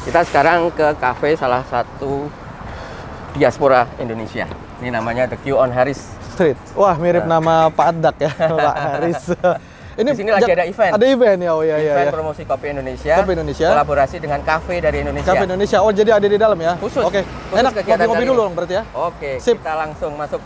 Kita sekarang ke kafe salah satu diaspora Indonesia. Ini namanya The Q on Harris Street. Wah, mirip nama Pak Adak ya, Pak Haris. Ini di sini lagi ada event. Ada event ya, oh iya iya. Event promosi kopi Indonesia. Kopi Indonesia. Kolaborasi dengan kafe dari Indonesia. Kafe Indonesia. Oh, jadi ada di dalam ya? Khusus. Oke. Khusus Enak kegiatan kopi-kopi kali dulu ini. dong berarti ya? Oke, Sip. kita langsung masuk.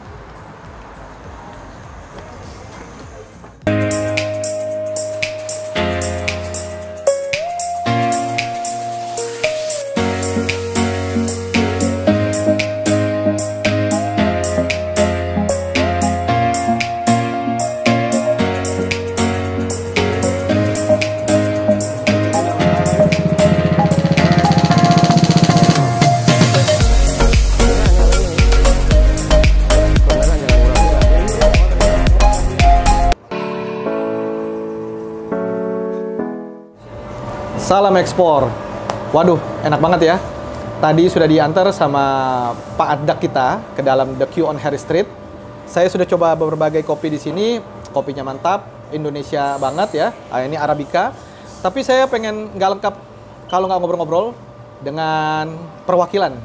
Salam ekspor. Waduh, enak banget ya. Tadi sudah diantar sama Pak Adak kita ke dalam The Q on Harris Street. Saya sudah coba berbagai kopi di sini. Kopinya mantap, Indonesia banget ya. Ini Arabica. Tapi saya pengen nggak lengkap kalau nggak ngobrol-ngobrol dengan perwakilan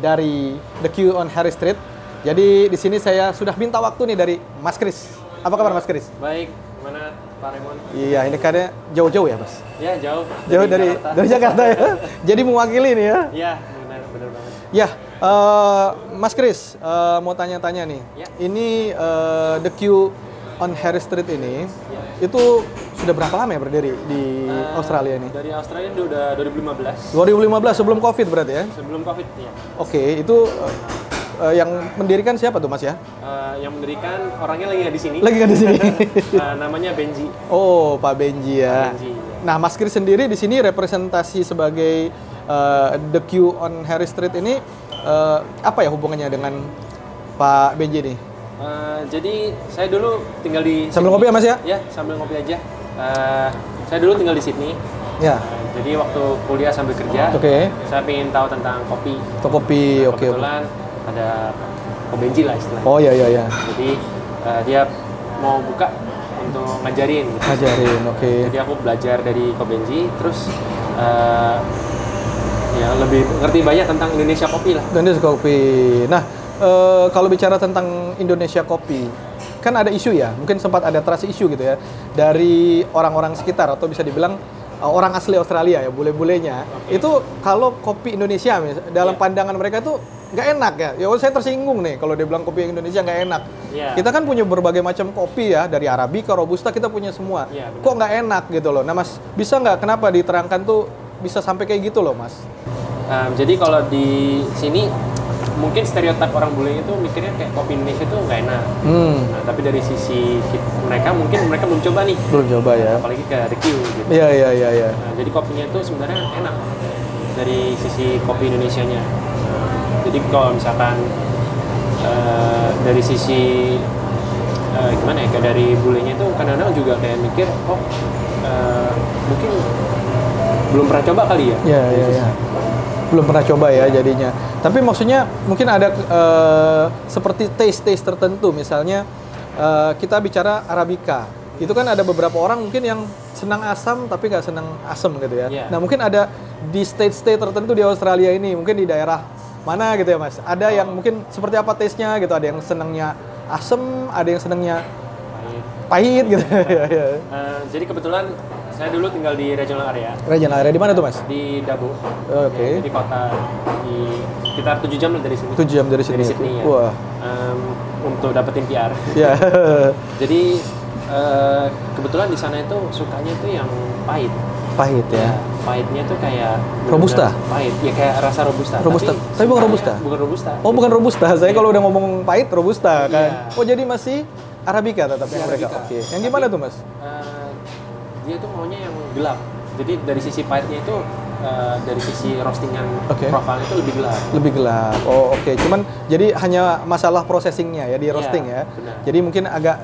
dari The Q on Harris Street. Jadi di sini saya sudah minta waktu nih dari Mas Kris. Apa kabar Mas Kris? Baik, mana Pak Raymond? Iya, ini kayaknya jauh-jauh ya, Mas? Ya, jauh. Jauh dari Jakarta ya. Jadi mewakili nih ya. Iya, benar banget. Ya, Mas Kris, mau tanya-tanya nih. Ya. Ini The Q on Harris Street ini, itu sudah berapa lama ya berdiri di Australia ini? Dari Australia ini udah 2015. 2015 sebelum COVID berarti ya? Sebelum COVID, ya. Oke, itu yang mendirikan siapa tuh Mas ya? Yang mendirikan orangnya lagi nggak di sini. Lagi nggak di sini? Namanya Benji. Oh, Pak Benji ya. Pak Benji, ya. Nah, Mas Kris sendiri di sini representasi sebagai The Q on Harris Street ini apa ya hubungannya dengan Pak Benji nih? Jadi saya dulu tinggal di Sambil Sydney. ngopi ya Mas ya? Ya, sambil ngopi aja. Saya dulu tinggal di Sydney. Ya. Jadi waktu kuliah sambil kerja, Oke. saya ingin tahu tentang kopi. Kopi, oke. Kebetulan ada Ko Benji lah istilahnya. Oh iya iya iya. Jadi dia mau buka untuk ngajarin. Gitu. Ngajarin, oke. Jadi aku belajar dari Ko Benji, terus ya lebih ngerti banyak tentang Indonesia kopi lah. Indonesia kopi. Nah, kalau bicara tentang Indonesia kopi, kan ada isu ya, mungkin sempat ada trust isu gitu ya, dari orang-orang sekitar atau bisa dibilang orang asli Australia ya, bule-bulenya. Okay. Itu kalau kopi Indonesia dalam pandangan mereka itu nggak enak ya. Ya saya tersinggung nih kalau dia bilang kopi Indonesia nggak enak. Yeah. Kita kan punya berbagai macam kopi ya, dari Arabica, Robusta kita punya semua. Yeah, kok nggak enak gitu loh. Nah Mas, bisa nggak kenapa diterangkan tuh bisa sampai kayak gitu loh Mas? Jadi kalau di sini mungkin stereotip orang bule itu mikirnya kayak kopi Indonesia itu nggak enak. Nah, tapi dari sisi mereka mungkin mereka belum coba nih. Belum coba ya. Apalagi ke The Q gitu. Iya iya iya iya. Nah, jadi kopinya itu sebenarnya enak dari sisi kopi Indonesianya. Jadi kalau misalkan dari sisi gimana ya, kayak dari bulenya itu kadang-kadang juga kayak mikir, mungkin belum pernah coba kali ya. Iya iya iya. Belum pernah coba ya jadinya. Tapi maksudnya mungkin ada seperti taste tertentu, misalnya kita bicara Arabica. Itu kan ada beberapa orang mungkin yang senang asam tapi nggak senang asam gitu ya. Yeah. Nah mungkin ada di state tertentu di Australia ini, mungkin di daerah mana gitu ya Mas. Ada yang mungkin seperti apa taste-nya gitu. Ada yang senangnya asam, ada yang senangnya pahit gitu. Jadi kebetulan saya dulu tinggal di regional area. Regional area di mana tuh Mas? Di Dabo. Oke. Di kota di sekitar 7 jam dari sini. 7 jam dari sini. Dari Sydney ya. Wah. Untuk dapetin PR. Ya. Jadi kebetulan di sana itu sukanya itu yang pahit. Pahit ya. Pahitnya tuh kayak Robusta? Pahit. Ya kayak rasa Robusta. Robusta. Tapi bukan Robusta. Bukan Robusta. Oh, bukan Robusta. Saya kalau udah ngomong pahit Robusta kan. Iya. Oh, jadi masih Arabica tetap yang mereka. Arabica. Oke. Yang gimana tuh, Mas? Dia tuh maunya yang gelap. Jadi dari sisi pahitnya itu dari sisi roastingan profilnya itu lebih gelap. Lebih gelap. Oh, oke. Cuman jadi hanya masalah processingnya ya di roasting ya. Benar. Jadi mungkin agak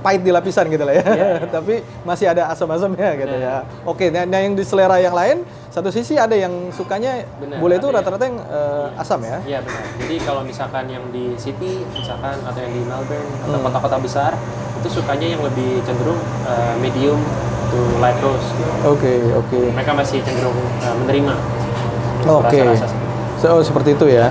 pahit di lapisan gitu lah ya. Iya. Tapi masih ada asam-asamnya gitu ya. Oke, nah yang di selera yang lain satu sisi ada yang sukanya bule itu rata-rata yang asam ya. Iya benar. Jadi kalau misalkan yang di city misalkan atau yang di Melbourne atau kota-kota besar itu sukanya yang lebih cenderung medium to light roast. Oke. Mereka masih cenderung menerima. Oke. Rasa-rasa seperti itu. So, seperti itu ya.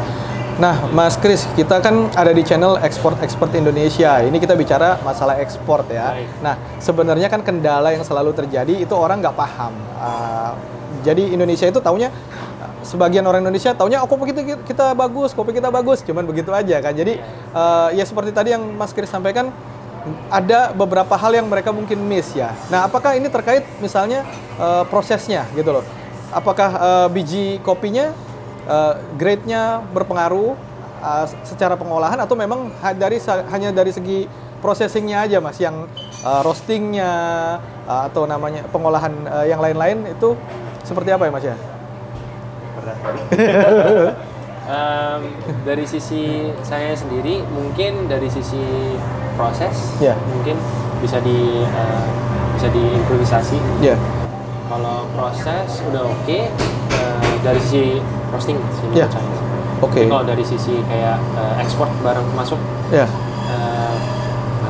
Nah, Mas Kris, kita kan ada di channel Export Indonesia. Ini kita bicara masalah ekspor ya. Baik. Nah, sebenarnya kan kendala yang selalu terjadi itu orang nggak paham. Jadi Indonesia itu taunya, sebagian orang Indonesia taunya, oh kopi kita bagus, kopi kita bagus, cuman begitu aja kan. Jadi ya seperti tadi yang Mas Kris sampaikan, ada beberapa hal yang mereka mungkin miss ya. Nah, apakah ini terkait misalnya prosesnya gitu loh? Apakah biji kopinya grade-nya berpengaruh secara pengolahan, atau memang hanya dari segi processing-nya aja Mas, yang roasting-nya atau namanya pengolahan yang lain-lain itu seperti apa ya Mas ya? Dari sisi saya sendiri, mungkin dari sisi proses mungkin bisa diimprovisasi. Kalau proses udah oke, dari sisi roasting sih menurut saya. Tapi kalau dari sisi kayak ekspor barang masuk, nggak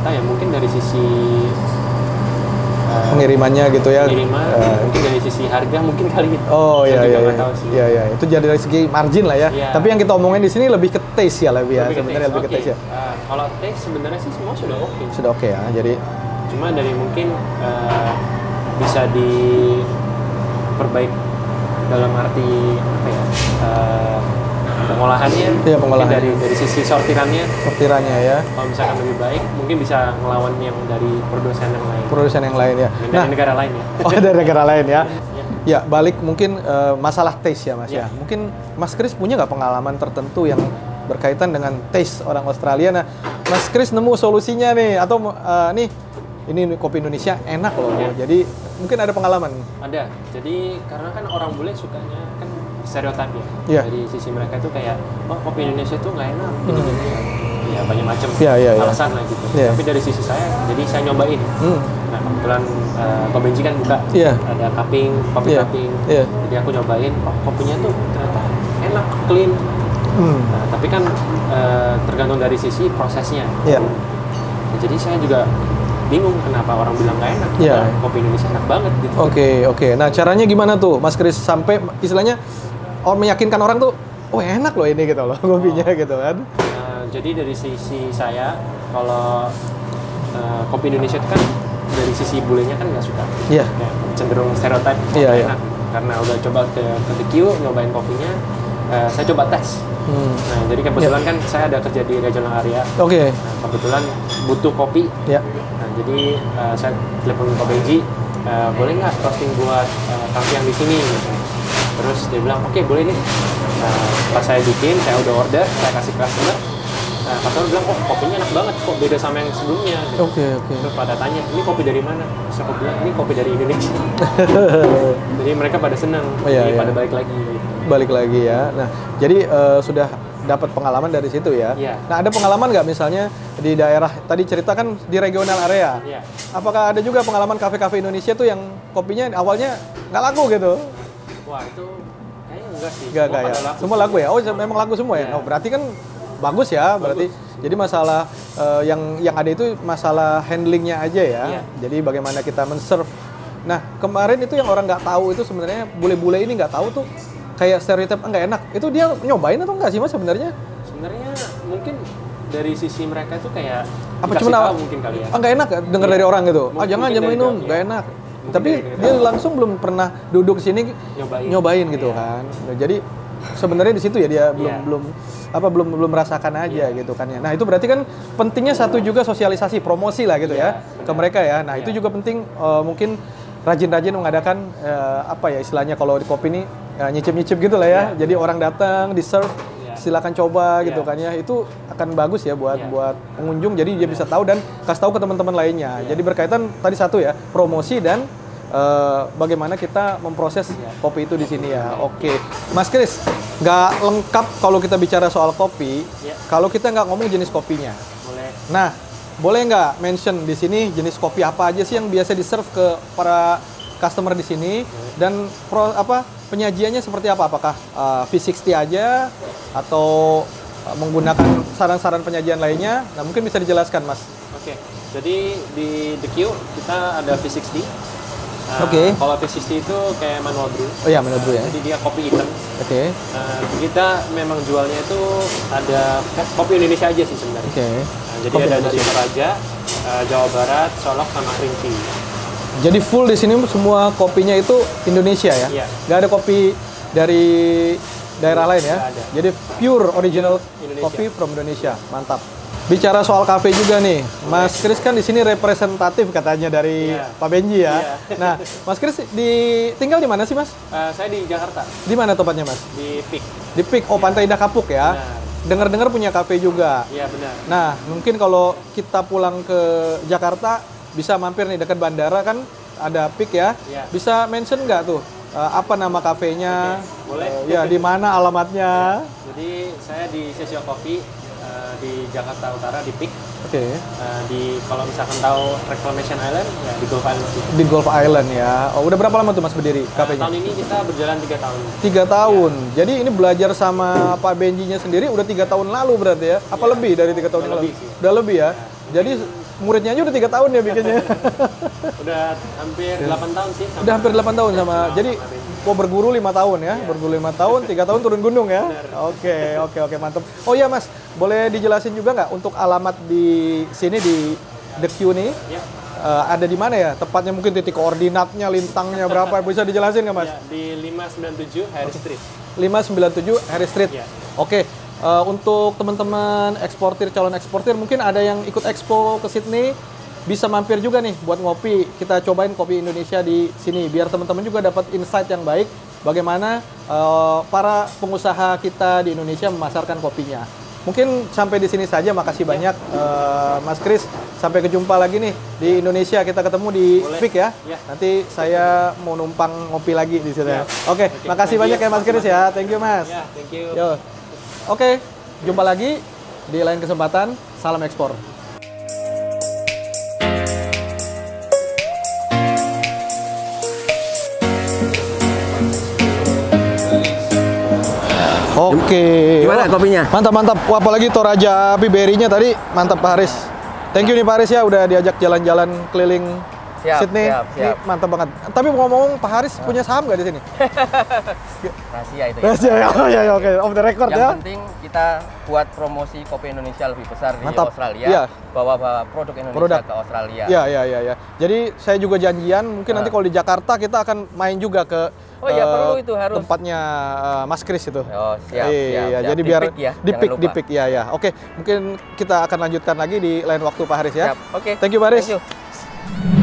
tahu ya, mungkin dari sisi pengirimannya gitu ya. Pengiriman, mungkin dari sisi harga mungkin kali gitu. Oh iya iya. nggak tahu sih. Iya. Itu jadi dari segi margin lah ya. Tapi yang kita omongin di sini lebih ke taste ya, sebenarnya lebih ke taste ya. Kalau taste sebenarnya sih semua sudah oke. Sudah oke ya. Jadi cuma dari mungkin bisa diperbaik dalam arti apa ya? Pengolahannya, pengolahan. Dari sisi sortirannya ya. Kalau misalkan lebih baik, mungkin bisa ngelawan yang dari produsen yang lain ya. Dari negara lain ya. Oh, dari negara lain ya. Ya, balik mungkin masalah taste ya Mas ya. Mungkin Mas Kris punya nggak pengalaman tertentu yang berkaitan dengan taste orang Australia? Nah, Mas Kris nemu solusinya nih, atau ini kopi Indonesia enak loh. Jadi mungkin ada pengalaman. Ada. Jadi karena kan orang bule sukanya kan stereotip ya. Dari sisi mereka itu kayak, oh kopi Indonesia tuh nggak enak, gini. Ya banyak macam alasan lah gitu. Tapi dari sisi saya, jadi saya nyobain. Nah kebetulan Kobenji kan buka, ada kopi cupping. Jadi aku nyobain, oh kopinya tuh ternyata enak, clean. Nah, tapi kan tergantung dari sisi prosesnya. Nah, jadi saya juga bingung kenapa orang bilang nggak enak. Kopi Indonesia enak banget gitu. Oke. Nah caranya gimana tuh Mas Kris sampai istilahnya meyakinkan orang tuh, oh enak loh ini gitu loh kopinya gitu kan? Jadi dari sisi saya, kalau kopi Indonesia itu kan dari sisi bulenya kan nggak suka. Kayak cenderung stereotip enak. Karena udah coba ke The Q, nyobain kopinya, saya coba tes. Nah, jadi kebetulan kan saya ada kerja di regional area. Nah, kebetulan butuh kopi. Nah, jadi saya telepon Kobenji, boleh nggak roasting buat kafe yang di sini? Gitu. Terus dia bilang, oke, boleh nih. Pas saya bikin, saya udah order, saya kasih customer. Customer bilang, oh kopinya enak banget, kok beda sama yang sebelumnya. Gitu. Terus pada tanya, ini kopi dari mana? Terus aku bilang, ini kopi dari Indonesia. Jadi mereka pada senang, pada balik lagi. Gitu. Balik lagi ya. Nah, jadi sudah dapat pengalaman dari situ ya. Nah, ada pengalaman nggak misalnya di daerah tadi ceritakan di regional area? Apakah ada juga pengalaman kafe-kafe Indonesia tuh yang kopinya awalnya nggak laku gitu? Wah, itu kayaknya enggak sih. Enggak ya. Semua laku ya. Oh, memang laku semua ya. Oh, berarti kan bagus ya. Berarti jadi masalah yang ada itu masalah handlingnya aja ya. Jadi bagaimana kita men-serve. Nah, kemarin itu yang orang nggak tahu itu sebenarnya bule-bule ini nggak tahu tuh kayak stereotip nggak enak. Itu dia nyobain atau nggak sih Mas sebenarnya? Sebenarnya mungkin dari sisi mereka itu kayak apa cuma mungkin kali ya. Nggak enak dengar dari orang gitu. Jangan minum, nggak enak. Tapi dia langsung belum pernah duduk di sini nyobain gitu kan. Jadi sebenarnya di situ ya dia belum merasakan aja gitu kan ya. Nah, itu berarti kan pentingnya satu juga sosialisasi, promosi lah gitu ya ke mereka ya. Nah, itu juga penting mungkin rajin-rajin mengadakan istilahnya kalau di kopi ini nyicip-nyicip gitu lah ya. Jadi orang datang, di-serve, silakan coba gitu kan ya. Itu akan bagus ya buat pengunjung, jadi dia bisa tahu dan kasih tahu ke teman-teman lainnya. Jadi berkaitan tadi satu ya, promosi dan bagaimana kita memproses kopi itu di sini ya. Oke, Mas Kris, nggak lengkap kalau kita bicara soal kopi kalau kita nggak ngomong jenis kopinya. Boleh. Nah, boleh nggak mention di sini jenis kopi apa aja sih yang biasa di-serve ke para customer di sini dan penyajiannya seperti apa? Apakah V60 aja atau menggunakan saran-saran penyajian lainnya? Nah, mungkin bisa dijelaskan, Mas. Oke. Jadi di The Q kita ada V60. Oke. Kalau V60 itu kayak manual brew. Oh iya, manual brew ya. Jadi dia kopi hitam. Oke. Kita memang jualnya itu ada kopi Indonesia aja sih sebenarnya. Oke. Jadi ada dari Toraja, Jawa Barat, Solok, sama Kerinci. Jadi full di sini semua kopinya itu Indonesia ya? Iya. Nggak ada kopi dari daerah lain ya? Nggak ada. Jadi pure original Indonesia. kopi from Indonesia. Mantap. Bicara soal kafe juga nih, Mas Kris kan di sini representatif katanya dari Iya. Pak Benji ya. Iya. Nah, Mas Kris tinggal di mana sih Mas? Saya di Jakarta, Di mana tempatnya Mas? di PIK. Di Pik, oh Pantai Indah Kapuk ya. Benar. Dengar-dengar punya kafe juga. Iya benar. Nah, mungkin kalau kita pulang ke Jakarta bisa mampir nih dekat bandara kan ada Pik ya. Iya. Bisa mention nggak tuh apa nama kafenya? Oke, boleh. Ya, di mana alamatnya? Jadi saya di Sesio Coffee di Jakarta Utara di PIK. Oke. Kalau misalkan tahu Reclamation Island ya di Gulf Island sih. Di Gulf Island ya. Oh, udah berapa lama tuh Mas berdiri kafenya? Tahun ini kita berjalan 3 tahun. 3 tahun. Jadi ini belajar sama Pak Benjinya sendiri udah 3 tahun lalu berarti ya? Apa Iya. lebih dari 3 tahun Udah yang lalu? lebih sih. Udah lebih ya? Jadi muridnya aja udah 3 tahun ya bikinnya? Udah hampir 8 tahun sih. Udah hampir 8 tahun sama. Jadi Benji. berguru 5 tahun ya? Berguru 5 tahun, 3 tahun turun gunung ya? Oke, mantap. Oh iya Mas, boleh dijelasin juga nggak untuk alamat di sini di The Q nih? Ya. Ada di mana ya? Tepatnya mungkin titik koordinatnya, lintangnya berapa? Bisa dijelasin nggak Mas? Ya, di 597 Harry Street. 597 Harry Street. Ya. Oke, untuk teman-teman eksportir, calon eksportir, mungkin ada yang ikut expo ke Sydney, bisa mampir juga nih buat ngopi. Kita cobain kopi Indonesia di sini, biar teman-teman juga dapat insight yang baik bagaimana para pengusaha kita di Indonesia memasarkan kopinya. Mungkin sampai di sini saja, makasih banyak Mas Kris. Sampai kejumpa lagi nih di Indonesia, kita ketemu di Boleh. PIK ya. Ya. Nanti saya mau numpang ngopi lagi di situ ya. Ya. Oke, Oke, makasih thank banyak you. ya Mas Kris ya. Thank you Mas. Ya, thank you. Yo. Oke, jumpa lagi di lain kesempatan. Salam ekspor. Oke. Gimana Wah, kopinya? Mantap, mantap. Wah, apalagi Toraja Api Berry-nya tadi. Mantap Pak Haris. Thank you nih Pak Haris ya udah diajak jalan-jalan keliling Siap, Sydney. siap. Ini mantap banget. Tapi ngomong-ngomong Pak Haris punya saham nggak di sini? Rahasia itu Rahasia ya. Oh ya, oke. Off the record Yang ya. penting kita buat promosi kopi Indonesia lebih besar di Mantap. Australia, Iya. bawa produk Indonesia Produk. ke Australia. Ya. Jadi saya juga janjian mungkin nanti kalau di Jakarta kita akan main juga ke Oh iya, perlu itu, harus. tempatnya Mas Kris itu. Oh, siap, Iya, siap. jadi Di biar PIK ya, di jangan pick, lupa. di pick ya. Oke, mungkin kita akan lanjutkan lagi di lain waktu Pak Haris ya. Siap. Oke. Thank you Pak Haris. Thank you.